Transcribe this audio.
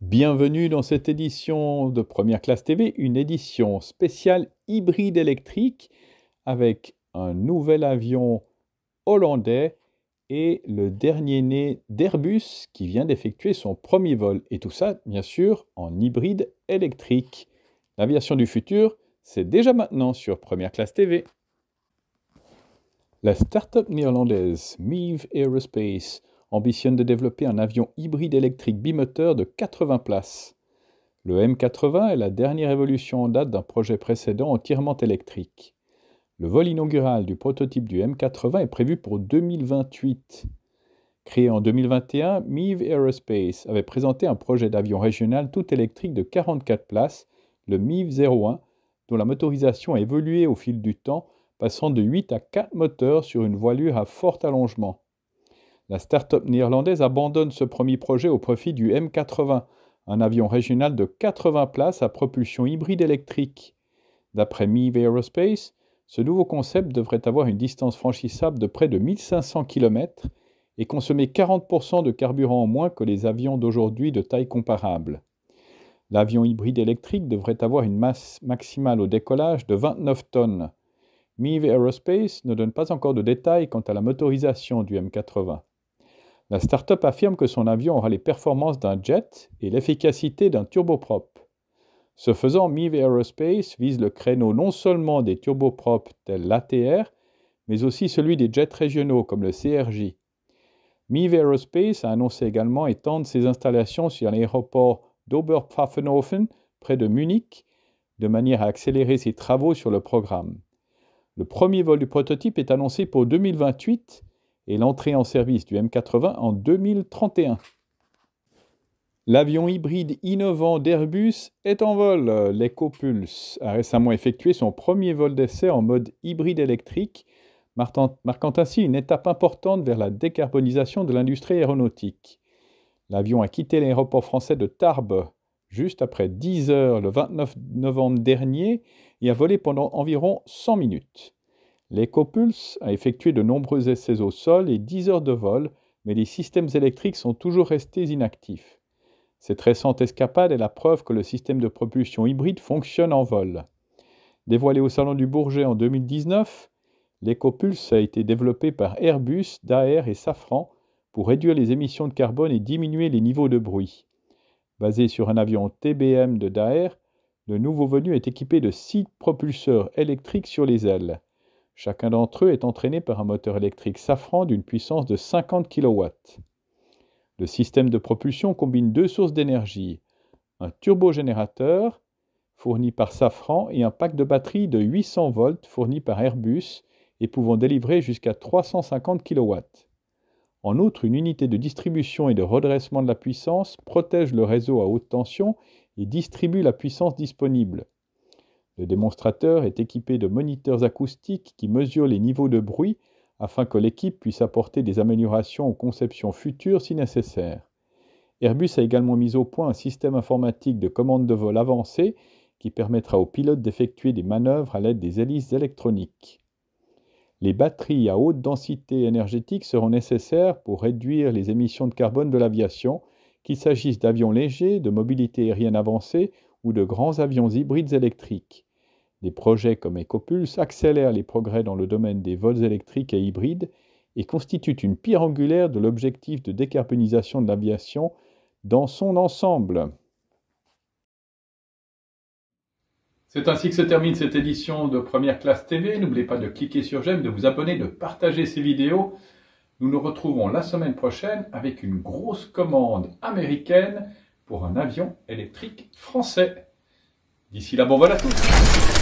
Bienvenue dans cette édition de Première Classe TV, une édition spéciale hybride électrique avec un nouvel avion hollandais et le dernier né d'Airbus qui vient d'effectuer son premier vol. Et tout ça, bien sûr, en hybride électrique. L'aviation du futur, c'est déjà maintenant sur Première Classe TV. La start-up néerlandaise Meave Aerospace ambitionne de développer un avion hybride électrique bimoteur de 80 places. Le M80 est la dernière évolution en date d'un projet précédent entièrement électrique. Le vol inaugural du prototype du M80 est prévu pour 2028. Créé en 2021, Meave Aerospace avait présenté un projet d'avion régional tout électrique de 44 places, le Meave 01, dont la motorisation a évolué au fil du temps, passant de 8 à 4 moteurs sur une voilure à fort allongement. La start-up néerlandaise abandonne ce premier projet au profit du M80, un avion régional de 80 places à propulsion hybride électrique. D'après Meave Aerospace, ce nouveau concept devrait avoir une distance franchissable de près de 1500 km et consommer 40% de carburant en moins que les avions d'aujourd'hui de taille comparable. L'avion hybride électrique devrait avoir une masse maximale au décollage de 29 tonnes. Meave Aerospace ne donne pas encore de détails quant à la motorisation du M80. La start-up affirme que son avion aura les performances d'un jet et l'efficacité d'un turboprop. Ce faisant, Meave Aerospace vise le créneau non seulement des turboprops tels l'ATR, mais aussi celui des jets régionaux comme le CRJ. Meave Aerospace a annoncé également étendre ses installations sur l'aéroport d'Oberpfaffenhofen, près de Munich, de manière à accélérer ses travaux sur le programme. Le premier vol du prototype est annoncé pour 2028 et l'entrée en service du M80 en 2031. L'avion hybride innovant d'Airbus est en vol. L'EcoPulse a récemment effectué son premier vol d'essai en mode hybride électrique, marquant ainsi une étape importante vers la décarbonisation de l'industrie aéronautique. L'avion a quitté l'aéroport français de Tarbes juste après 10 heures le 29 novembre dernier et a volé pendant environ 100 minutes. L'EcoPulse a effectué de nombreux essais au sol et 10 heures de vol, mais les systèmes électriques sont toujours restés inactifs. Cette récente escapade est la preuve que le système de propulsion hybride fonctionne en vol. Dévoilé au Salon du Bourget en 2019, l'EcoPulse a été développé par Airbus, Daher et Safran pour réduire les émissions de carbone et diminuer les niveaux de bruit. Basé sur un avion TBM de Daher, le nouveau venu est équipé de 6 propulseurs électriques sur les ailes. Chacun d'entre eux est entraîné par un moteur électrique Safran d'une puissance de 50 kW. Le système de propulsion combine deux sources d'énergie, un turbogénérateur fourni par Safran et un pack de batterie de 800 volts fourni par Airbus et pouvant délivrer jusqu'à 350 kW. En outre, une unité de distribution et de redressement de la puissance protège le réseau à haute tension et distribue la puissance disponible. Le démonstrateur est équipé de moniteurs acoustiques qui mesurent les niveaux de bruit afin que l'équipe puisse apporter des améliorations aux conceptions futures si nécessaire. Airbus a également mis au point un système informatique de commande de vol avancé qui permettra aux pilotes d'effectuer des manœuvres à l'aide des hélices électroniques. Les batteries à haute densité énergétique seront nécessaires pour réduire les émissions de carbone de l'aviation, qu'il s'agisse d'avions légers, de mobilité aérienne avancée ou de grands avions hybrides électriques. Des projets comme EcoPulse accélèrent les progrès dans le domaine des vols électriques et hybrides et constituent une pierre angulaire de l'objectif de décarbonisation de l'aviation dans son ensemble. C'est ainsi que se termine cette édition de Première Classe TV. N'oubliez pas de cliquer sur j'aime, de vous abonner, de partager ces vidéos. Nous nous retrouvons la semaine prochaine avec une grosse commande américaine pour un avion électrique français. D'ici là, bon vol à tous!